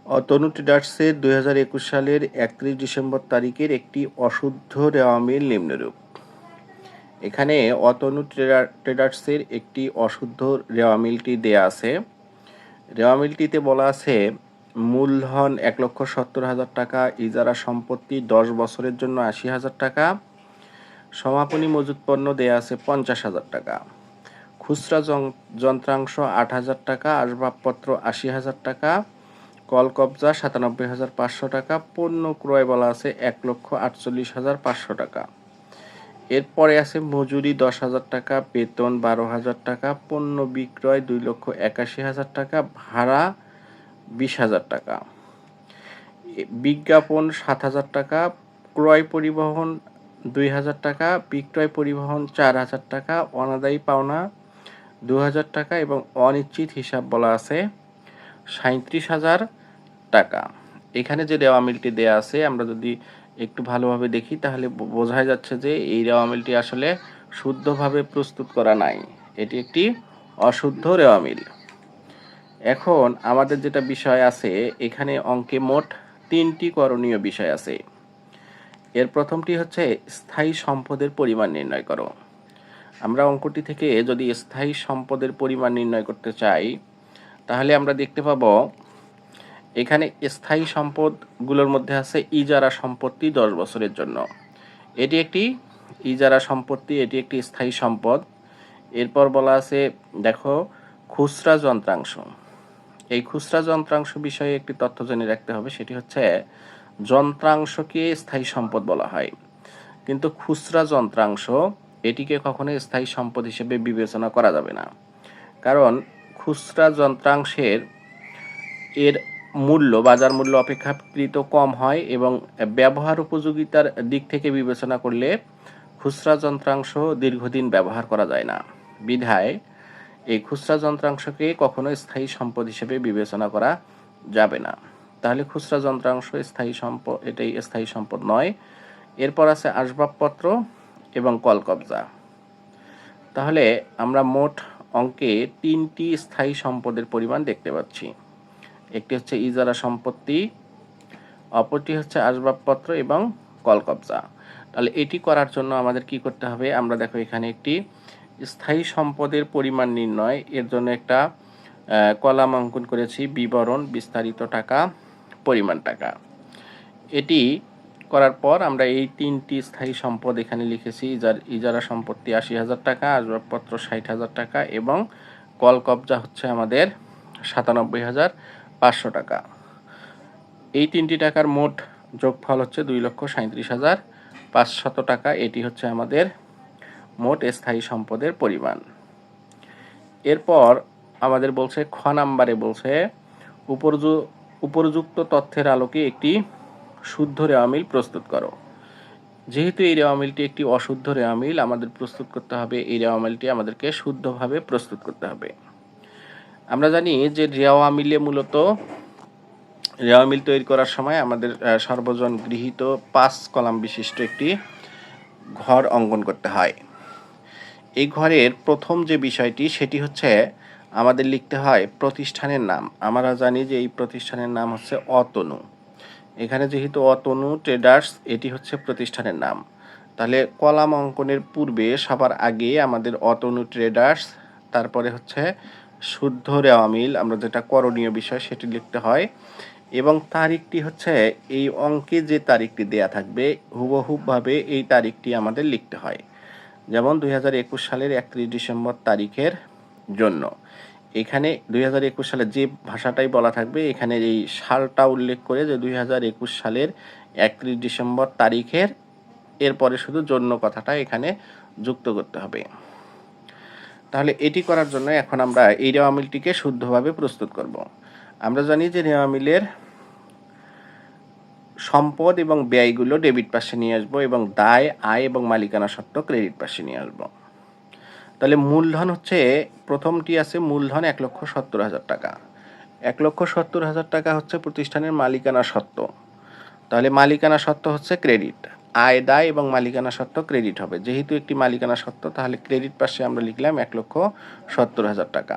অতনু ট্রেডার্সের 2021 সালের 31 ডিসেম্বর তারিখের একটি অশুদ্ধ রেওয়া মিল নিম্নরূপ। এখানে অতনু ট্রেডার্সের একটি অশুদ্ধ রেওয়া মিলটি দেয়া আছে। রেওয়া মিলটিতে বলা আছে মূলধন 1,70,000 টাকা, ইজারা সম্পত্তি 10 বছরের জন্য 80,000 টাকা, সমাপনী মজুত পণ্য দেয়া আছে 50,000 টাকা, খুচরা যন্ত্রাংশ 8,000 টাকা, আসবাবপত্র 80,000 টাকা, কল কবজা 97,500 টাকা, পণ্য ক্রয় বলা আছে 1,48,500 টাকা। এরপরে আছে মজুরি 10,000 টাকা, বেতন 12,000 টাকা, পণ্য বিক্রয় 2,81,000 টাকা, ভাড়া 20,000 টাকা, বিজ্ঞাপন 7,000 টাকা, ক্রয় পরিবহন 2,000 টাকা, বিক্রয় পরিবহন 4,000 টাকা, অনাদায়ী পাওনা 2,000 টাকা এবং অনিশ্চিত হিসাব বলা আছে 37,000 টাকা। এখানে যে রেওয়া মিলটি দেয়া আছে আমরা যদি একটু ভালোভাবে দেখি তাহলে বোঝা যাচ্ছে যে এই রেওয়া মিলটি আসলে শুদ্ধভাবে প্রস্তুত করা নাই, এটি একটি অশুদ্ধ রেওয়া মিল। এখন আমাদের যেটা বিষয় আছে, এখানে অঙ্কে মোট 3টি করণীয় বিষয় আছে। এর প্রথমটি হচ্ছে স্থায়ী সম্পদের পরিমাণ নির্ণয় করো। আমরা অঙ্কটি থেকে যদি স্থায়ী সম্পদের পরিমাণ নির্ণয় করতে চাই তাহলে আমরা দেখতে পাবো এখানে স্থায়ী সম্পদগুলোর মধ্যে আছে ইজারা সম্পত্তি 10 বছরের জন্য, এটি একটি ইজারা সম্পত্তি, এটি একটি স্থায়ী সম্পদ। এরপর বলা আছে দেখো খুচরা যন্ত্রাংশ, এই খুচরা যন্ত্রাংশ বিষয়ে একটি তথ্য জেনে রাখতে হবে, সেটি হচ্ছে যন্ত্রাংশকে স্থায়ী সম্পদ বলা হয়, কিন্তু খুচরা যন্ত্রাংশ এটিকে কখনোই স্থায়ী সম্পদ হিসেবে বিবেচনা করা যাবে না, কারণ খুচরা যন্ত্রাংশের এর মূল্য বাজার মূল্য অপেক্ষাকৃত কম হয় এবং ব্যবহার উপযোগিতার দিক থেকে বিবেচনা করলে খুচরা যন্ত্রাংশ দীর্ঘদিন ব্যবহার করা যায় না, বিধায় এই খুচরা যন্ত্রাংশকে কখনো স্থায়ী সম্পদ হিসেবে বিবেচনা করা যাবে না। তাহলে খুচরা যন্ত্রাংশ স্থায়ী সম্পদ, এটাই স্থায়ী সম্পদ নয়। এরপর আছে আসবাবপত্র এবং কলকবজা। তাহলে আমরা মোট অঙ্কে 3টি স্থায়ী সম্পদের পরিমাণ দেখতে পাচ্ছি, একটি হচ্ছে ইজারা সম্পত্তি, অপরটি হচ্ছে আসবাবপত্র এবং কলকবজা। তাহলে এটি করার জন্য আমাদের কি করতে হবে, আমরা দেখো এখানে একটি স্থায়ী সম্পদের পরিমাণ নির্ণয়, এর জন্য একটা কলাম অঙ্কন করেছি, বিবরণ, বিস্তারিত টাকা, পরিমাণ টাকা। এটি করার পর আমরা এই 3টি স্থায়ী সম্পদ এখানে লিখেছি, ইজারা সম্পত্তি 80,000 টাকা, আসবাবপত্র 60,000 টাকা এবং কলকবজা হচ্ছে আমাদের 97,500 টাকা। এই 3টি টাকার মোট যোগফল হচ্ছে 2,37,500 টাকা, এটি হচ্ছে আমাদের মোট স্থায়ী সম্পদের পরিমাণ। এরপর আমাদের বলছে খ নাম্বারে বলছে উপরযুক্ত তথ্যের আলোকে একটি শুদ্ধ রেওয়া মিল প্রস্তুত করো। যেহেতু এই রেওয়া মিলটি একটি অশুদ্ধ রেওয়া মিল, আমাদের প্রস্তুত করতে হবে, এই রেওয়া মিলটি আমাদেরকে শুদ্ধভাবে প্রস্তুত করতে হবে। আমরা জানি যে রেওয়া মিলে মূলত রেওয়া মিল তৈরি করার সময় আমাদের সর্বজন গৃহীত 5 কলাম বিশিষ্ট একটি ঘর অঙ্কন করতে হয়। এই ঘরের প্রথম যে বিষয়টি সেটি হচ্ছে আমাদের লিখতে হয় প্রতিষ্ঠানের নাম। আমরা জানি যে এই প্রতিষ্ঠানের নাম হচ্ছে অতনু, এখানে যেহেতু অতনু ট্রেডার্স এটি হচ্ছে প্রতিষ্ঠানের নাম, তাহলে কলাম অঙ্কনের পূর্বে সবার আগে আমাদের অতনু ট্রেডার্স, তারপরে হচ্ছে শুদ্ধ রেওয়া মিল, আমরা যেটা করণীয় বিষয় সেটি লিখতে হয় এবং তারিখটি হচ্ছে এই অঙ্কে যে তারিখটি দেয়া থাকবে হুবহুবভাবে এই তারিখটি আমাদের লিখতে হয়। যেমন 2021 সালের 31 ডিসেম্বর তারিখের জন্য এখানে 2021 সালের যে ভাষাটাই বলা থাকবে এখানে এই সালটা উল্লেখ করে যে 2021 সালের 31 ডিসেম্বর তারিখের, এরপরে শুধু জন্য কথাটা এখানে যুক্ত করতে হবে। তাহলে এটি করার জন্য এখন আমরা এই রেওয়া মিলটিকে শুদ্ধভাবে প্রস্তুত করব। আমরা জানি যে রেওয়া মিলের সম্পদ এবং ব্যয়গুলো ডেবিট পাশে নিয়ে আসবো এবং দায়, আয় এবং মালিকানা সত্ত্ব ক্রেডিট পাশে নিয়ে আসবো। তাহলে মূলধন হচ্ছে প্রথমটি আছে মূলধন 1,70,000 টাকা, 1,70,000 টাকা হচ্ছে প্রতিষ্ঠানের মালিকানা সত্ত্ব, তাহলে মালিকানা সত্ত্ব হচ্ছে ক্রেডিট, আয়, দায় এবং মালিকানা সত্ত্ব ক্রেডিট হবে, যেহেতু একটি মালিকানা সত্ত্ব তাহলে ক্রেডিট পাশে আমরা লিখলাম 1,70,000 টাকা।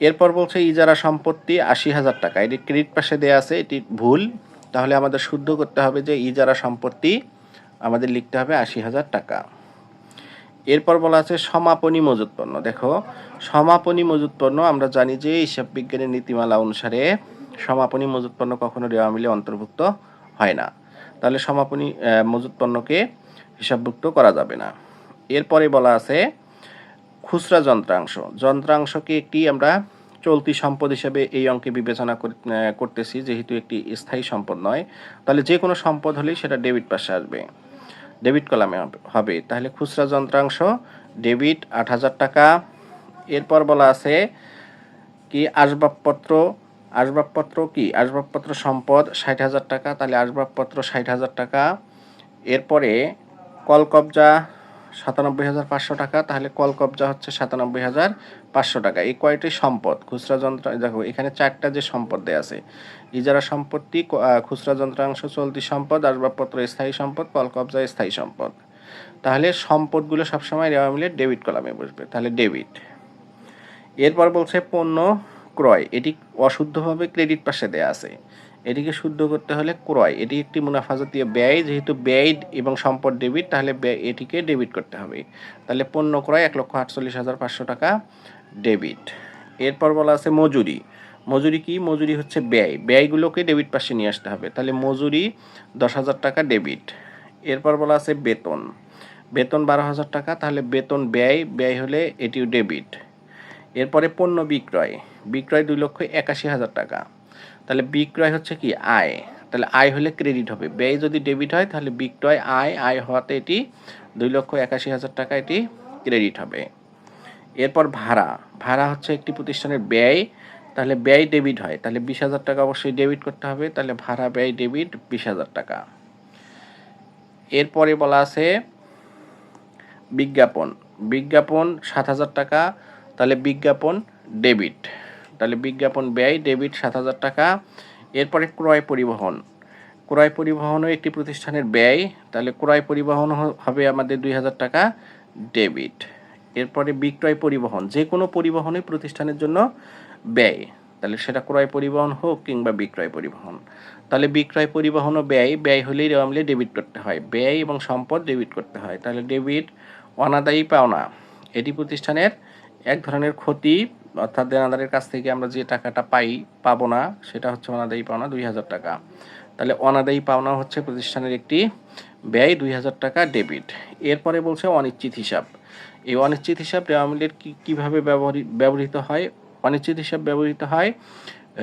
এরপর বলছে ইজারা সম্পত্তি ৮০,০০০ টাকা, এটি ক্রেডিট পাশে দেওয়া আছে, এটি ভুল। তাহলে আমাদের শুদ্ধ করতে হবে যে ইজারা সম্পত্তি আমাদের লিখতে হবে ৮০,০০০ টাকা। এরপর বলা আছে সমাপনী মজুত পণ্য। দেখো সমাপনী মজুত পণ্য আমরা জানি যে হিসাব বিজ্ঞানের নীতিমালা অনুসারে সমাপনী মজুত পণ্য কখনো রেওয়া মিলে অন্তর্ভুক্ত হয় না, তাহলে সমাপনী মজুত পণ্যকে হিসাবভুক্ত করা যাবে না। এরপরে বলা আছে খুচরা যন্ত্রাংশ। যন্ত্রাংশকে একটি আমরা চলতি সম্পদ হিসেবে এই অঙ্কে বিবেচনা করতেছি, যেহেতু একটি স্থায়ী সম্পদ নয়, তাহলে যে কোনো সম্পদ হলেই সেটা ডেবিট পাশে আসবে, ডেবিট কলামে হবে। তাহলে খুচরা যন্ত্রাংশ ডেবিট ৮,০০০ টাকা। এরপর বলা আছে কি আসবাবপত্র। আসবাবপত্র কি আসবাবপত্র সম্পদ ৬০,০০০ টাকা, তাহলে আসবাবপত্র ৬০,০০০ টাকা। এরপরে কলকবজা ৯৭,৫০০ টাকা, তাহলে কলকবজা হচ্ছে ৯৭,৫০০ টাকা। এই কয়টি সম্পদ খুচরা যন্ত্র, দেখো এখানে 4টা যে সম্পদ দেয়া আছে, ইজারা সম্পত্তি, খুচরা যন্ত্রাংশ চলতি সম্পদ, আসবাবপত্র স্থায়ী সম্পদ, কলকবজা স্থায়ী সম্পদ। তাহলে সম্পদগুলো সবসময় রেওয়া মিলে ডেবিট কলামে বসবে, তাহলে ডেবিট। এরপর বলছে পণ্য ক্রয়, এটি অশুদ্ধভাবে ক্রেডিট পাশে দেয়া আছে, এটিকে শুদ্ধ করতে হলে ক্রয়, এটি একটি মুনাফা জাতীয় ব্যয়, যেহেতু ব্যয় এবং সম্পদ ডেবিট, তাহলে এটিকে ডেবিট করতে হবে। তাহলে পণ্য ক্রয় ১,৪৮,৫০০ টাকা ডেবিট। এরপর বলা আছে মজুরি। মজুরি কি মজুরি হচ্ছে ব্যয়, ব্যয়গুলোকে ডেবিট পাশে নিয়ে আসতে হবে, তাহলে মজুরি ১০,০০০ টাকা ডেবিট। এরপর বলা আছে বেতন। বেতন ১২,০০০ টাকা, তাহলে বেতন ব্যয়, ব্যয় হলে এটিও ডেবিট। এরপরে পণ্য বিক্রয়। বিক্রয় ২,৮১,০০০ টাকা, তাহলে বিক্রয় হচ্ছে কি আয়, তাহলে আয় হলে ক্রেডিট হবে। ব্যয় যদি ডেবিট হয় তাহলে বিক্রয় আয়, আয় হওয়াতে এটি ২,৮১,০০০ টাকা, এটি ক্রেডিট হবে। এরপর ভাড়া। ভাড়া হচ্ছে একটি প্রতিষ্ঠানের ব্যয়, তাহলে ব্যয় ডেবিট হয়, তাহলে ২০,০০০ টাকা অবশ্যই ডেবিট করতে হবে, তাহলে ভাড়া ব্যয় ডেবিট ২০,০০০ টাকা। এরপরে বলা আছে বিজ্ঞাপন। বিজ্ঞাপন ৭,০০০ টাকা, তাহলে বিজ্ঞাপন ডেবিট, তাহলে বিজ্ঞাপন ব্যয় ডেবিট ৭,০০০ টাকা। এরপরে ক্রয় পরিবহন। ক্রয় পরিবহনও একটি প্রতিষ্ঠানের ব্যয়, তাহলে ক্রয় পরিবহন হবে আমাদের ২,০০০ টাকা ডেবিট। এরপরে বিক্রয় পরিবহন, যে কোনো পরিবহনই প্রতিষ্ঠানের জন্য ব্যয়, তাহলে সেটা ক্রয় পরিবহন হোক কিংবা বিক্রয় পরিবহন। তাহলে বিক্রয় পরিবহনও ব্যয়, ব্যয় হলেই রেওয়া মিলে ডেবিট করতে হয়, ব্যয় এবং সম্পদ ডেবিট করতে হয়, তাহলে ডেবিট। অনাদায়ী পাওনা, এটি প্রতিষ্ঠানের এক ধরনের ক্ষতি, অর্থাৎ দেনাদারের কাছ থেকে আমরা যে টাকাটা পাবো না, সেটা হচ্ছে অনাদায়ী পাওনা ২,০০০ টাকা, তাহলে অনাদায়ী পাওনা হচ্ছে প্রতিষ্ঠানের একটি ব্যয়, ২,০০০ টাকা ডেবিট। এরপরে বলছে অনিশ্চিত হিসাব। এই অনিশ্চিত হিসাব রেওয়া মিলের কীভাবে ব্যবহৃত হয়। অনিশ্চিত হিসাব ব্যবহৃত হয়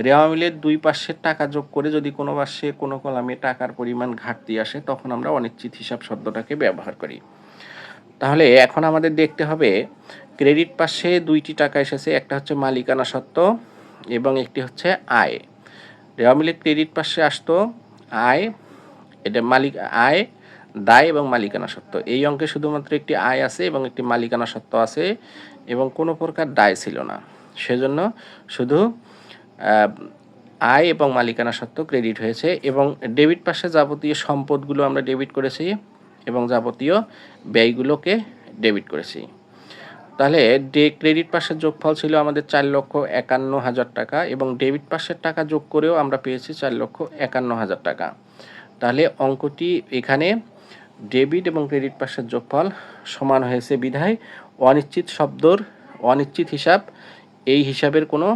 রেওয়া মিলের দুই পাশের টাকা যোগ করে যদি কোনো পাশে কোনো কলামে টাকার পরিমাণ ঘাটতি আসে, তখন আমরা অনিশ্চিত হিসাব শব্দটাকে ব্যবহার করি। তাহলে এখন আমাদের দেখতে হবে ক্রেডিট পাশে 2টি টাকা এসেছে, একটা হচ্ছে মালিকানা সত্ত্ব এবং একটি হচ্ছে আয়। রেওয়া মিলের ক্রেডিট পাশে আসতো আয়, এটা আয়, দায় এবং মালিকানা সত্ত্ব। এই অঙ্কে শুধুমাত্র একটি আয় আছে এবং একটি মালিকানা সত্ত্ব আছে এবং কোনো প্রকার দায় ছিল না, সেজন্য শুধু আয় এবং মালিকানা সত্ত্ব ক্রেডিট হয়েছে। এবং ডেবিট পাশে যাবতীয় সম্পদগুলো আমরা ডেবিট করেছি এবং যাবতীয় ব্যয়গুলোকে ডেবিট করেছি। তাহলে ক্রেডিট পাশের যোগফল ছিল আমাদের 4,51,000 টাকা এবং ডেবিট পাশের টাকা যোগ করেও আমরা পেয়েছি 4,51,000 টাকা। তাহলে অঙ্কটি এখানে ডেবিট এবং ক্রেডিট পাশের যোগফল সমান হয়েছে বিধায় অনিশ্চিত শব্দর অনিশ্চিত হিসাব, এই হিসাবের কোনো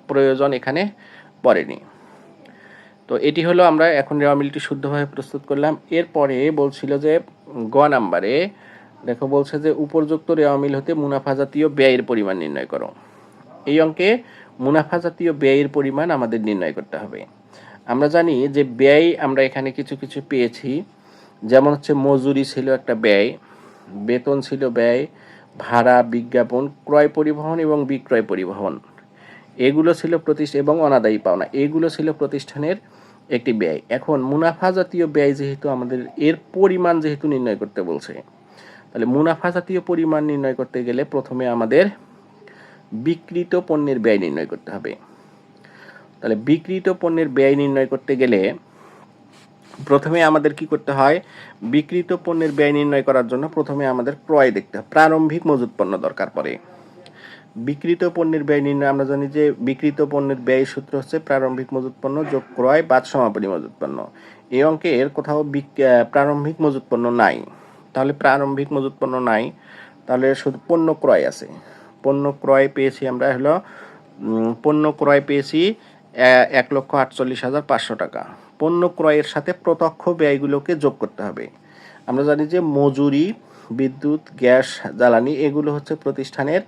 প্রয়োজন এখানে পড়েনি। তো এটি হলো আমরা এখন রেওয়া মিলটি শুদ্ধভাবে প্রস্তুত করলাম। এরপরে বলছিল যে গ নাম্বারে দেখো বলছে যে উপর্যুক্ত রেওয়া মিল হতে মুনাফা জাতীয় ব্যয়ের পরিমাণ নির্ণয় করো। এই অঙ্কে মুনাফা জাতীয় ব্যয়ের পরিমাণ আমাদের নির্ণয় করতে হবে। আমরা জানি যে ব্যয় আমরা এখানে কিছু কিছু পেয়েছি, যেমন হচ্ছে মজুরি ছিল একটা ব্যয়, বেতন ছিল ব্যয়, ভাড়া, বিজ্ঞাপন, ক্রয় পরিবহন এবং বিক্রয় পরিবহন, এগুলো ছিল এবং অনাদায়ী পাওনা, এগুলো ছিল প্রতিষ্ঠানের একটি ব্যয়। এখন মুনাফা জাতীয় ব্যয় যেহেতু আমাদের এর পরিমাণ যেহেতু নির্ণয় করতে বলছে, তাহলে মুনাফা জাতীয় পরিমাণ নির্ণয় করতে গেলে প্রথমে আমাদের বিক্রিত পণ্যের ব্যয় নির্ণয় করতে হবে। তাহলে বিক্রিত পণ্যের ব্যয় নির্ণয় করতে গেলে প্রথমে আমাদের কি করতে হয়, বিক্রিত পণ্যের ব্যয় নির্ণয় করার জন্য প্রথমে আমাদের ক্রয় দেখতে হবে, প্রারম্ভিক মজুত পণ্য দরকার পড়ে। বিক্রিত পণ্যের ব্যয় নির্ণয় আমরা জানি যে বিক্রিত পণ্যের ব্যয় সূত্র হচ্ছে প্রারম্ভিক মজুত পণ্য যোগ ক্রয় বাদ সমাপনী মজুত পণ্য। এই অঙ্কের কোথাও প্রারম্ভিক মজুত পণ্য নাই, তাহলে প্রারম্ভিক মজুত পণ্য নাই, তাহলে শুধু পণ্য ক্রয় আছে। পণ্য ক্রয় পেয়েছি আমরা হলো পণ্য ক্রয় পেয়েছি 1,48,500 টাকা। পণ্য ক্রয়ের সাথে প্রত্যক্ষ ব্যয়গুলোকে যোগ করতে হবে। আমরা জানি যে মজুরি, বিদ্যুৎ, গ্যাস, জ্বালানি এগুলো হচ্ছে প্রতিষ্ঠানের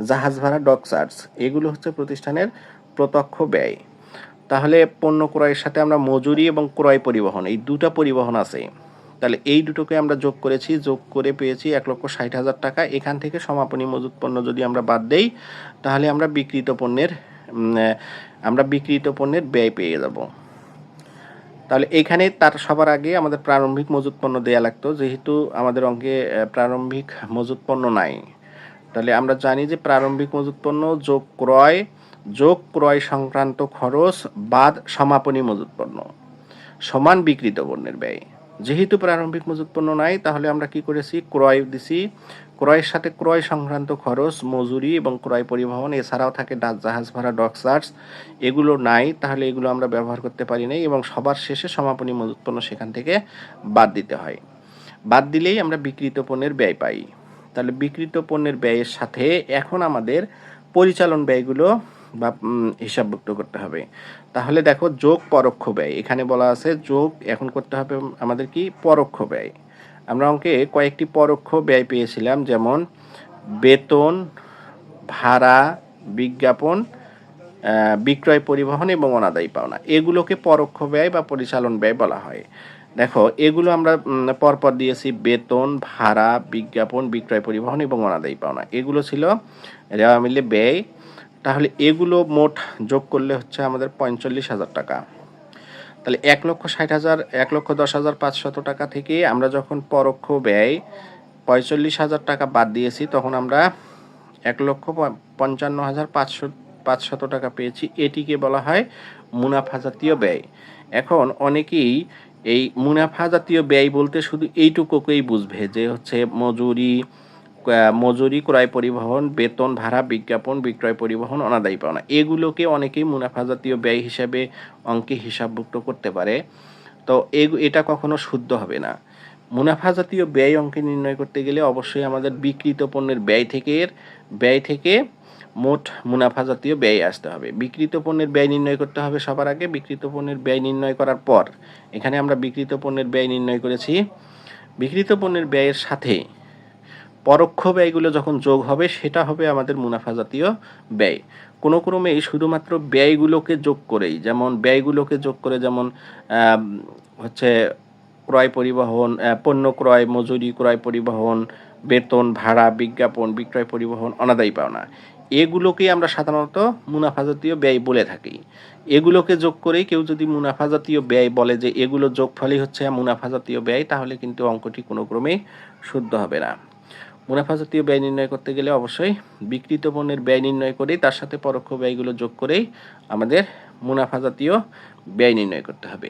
জাহাজ ভাড়া, ডক চার্জ, এগুলো হচ্ছে প্রতিষ্ঠানের প্রত্যক্ষ ব্যয়। তাহলে পণ্য ক্রয়ের সাথে আমরা মজুরি এবং ক্রয় পরিবহন এই দুটো পরিবহন আছে, তাহলে এই দুটোকে আমরা যোগ করেছি, যোগ করে পেয়েছি 1,60,000 টাকা। এখান থেকে সমাপনী মজুত পণ্য যদি আমরা বাদ দেই তাহলে আমরা বিক্রিত পণ্যের ব্যয় পেয়ে যাব। তাহলে এখানে তার সবার আগে আমাদের প্রারম্ভিক মজুত পণ্য দেয়া লাগতো, যেহেতু আমাদের অঙ্কে প্রারম্ভিক মজুত পণ্য নাই। তাহলে আমরা জানি যে প্রারম্ভিক মজুত পণ্য যোগ ক্রয় সংক্রান্ত খরচ বাদ সমাপনী মজুত পণ্য সমান বিক্রিত পণ্যের ব্যয়। যেহেতু প্রারম্ভিক মজুত পণ্য নাই তাহলে আমরা কি করেছি, ক্রয় দিছি, ক্রয়ের সাথে ক্রয় সংক্রান্ত খরচ, মজুরি এবং ক্রয় পরিবহন, এছাড়াও থাকে জাহাজ ভাড়া, ডক চার্জ, এগুলো নাই, তাহলে এগুলো আমরা ব্যবহার করতে পারি নাই এবং সবার শেষে সমাপনী মজুত পণ্য সেখান থেকে বাদ দিতে হয়। বাদ দিলেই আমরা বিক্রিত পণ্যের ব্যয় পাই। তাহলে বিক্রিত পণ্যের ব্যয়ের সাথে এখন আমাদের পরিচালন ব্যয়গুলো বা হিসাবভুক্ত করতে হবে। তাহলে দেখো যোগ পরোক্ষ ব্যয়, এখানে বলা আছে যোগ এখন করতে হবে আমাদের কি পরোক্ষ ব্যয়। আমরা অঙ্কে কয়েকটি পরোক্ষ ব্যয় পেয়েছিলাম, যেমন বেতন, ভাড়া, বিজ্ঞাপন, বিক্রয় পরিবহন এবং অনাদায়ী পাওনা, এগুলোকে পরোক্ষ ব্যয় বা পরিচালন ব্যয় বলা হয়। দেখো এগুলো আমরা পরপর দিয়েছি, বেতন, ভাড়া, বিজ্ঞাপন, বিক্রয় পরিবহন এবং অনাদায়ী পাওনা, এগুলো ছিল দেওয়া মিলে ব্যয়। তাহলে এগুলো মোট যোগ করলে হচ্ছে আমাদের 45,000 টাকা। তাহলে 1,10,500 টাকা থেকে আমরা যখন পরোক্ষ ব্যয় 45,000 টাকা বাদ দিয়েছি তখন আমরা 1,55,500 টাকা পেয়েছি। এটিকে বলা হয় মুনাফা জাতীয় ব্যয়। এখন অনেকেই এই মুনাফা জাতীয় ব্যয় বলতে শুধু এইটুকুকেই বুঝবে যে হচ্ছে মজুরি, ক্রয় পরিবহন, বেতন, ভাড়া, বিজ্ঞাপন, বিক্রয় পরিবহন, অনাদায়ী পাওনা, এগুলোকে অনেকেই মুনাফা জাতীয় ব্যয় হিসাবে অঙ্কে হিসাবভুক্ত করতে পারে। তো এটা কখনো শুদ্ধ হবে না। মুনাফা জাতীয় ব্যয় অঙ্কে নির্ণয় করতে গেলে অবশ্যই আমাদের বিক্রিত পণ্যের ব্যয় থেকে মোট মুনাফা জাতীয় ব্যয় আসতে হবে। বিক্রিত পণ্যের ব্যয় নির্ণয় করতে হবে সবার আগে। বিক্রিত পণ্যের ব্যয় নির্ণয় করার পর এখানে আমরা বিক্রিত পণ্যের ব্যয় নির্ণয় করেছি। বিক্রিত পণ্যের ব্যয়ের সাথে পরোক্ষ ব্যয়গুলো যখন যোগ হবে সেটা হবে আমাদের মুনাফা জাতীয় ব্যয়। কোনো ক্রমেই শুধুমাত্র ব্যয়গুলোকে যোগ করে যেমন হচ্ছে ক্রয় পরিবহন, পণ্য ক্রয়, মজুরি, ক্রয় পরিবহন, বেতন, ভাড়া, বিজ্ঞাপন, বিক্রয় পরিবহন, অনাদায়ী পাওনা, এগুলোকেই আমরা সাধারণত মুনাফা জাতীয় ব্যয় বলে থাকি। এগুলোকে যোগ করেই কেউ যদি মুনাফা জাতীয় ব্যয় বলে যে এগুলো যোগফলই হচ্ছে মুনাফা জাতীয় ব্যয়, তাহলে কিন্তু অঙ্কটি কোনো ক্রমেই শুদ্ধ হবে না। মুনাফা জাতীয় ব্যয় নির্ণয় করতে গেলে অবশ্যই বিক্রিত পণ্যের ব্যয় নির্ণয় করেই তার সাথে পরোক্ষ ব্যয়গুলো যোগ করেই আমাদের মুনাফা জাতীয় ব্যয় নির্ণয় করতে হবে।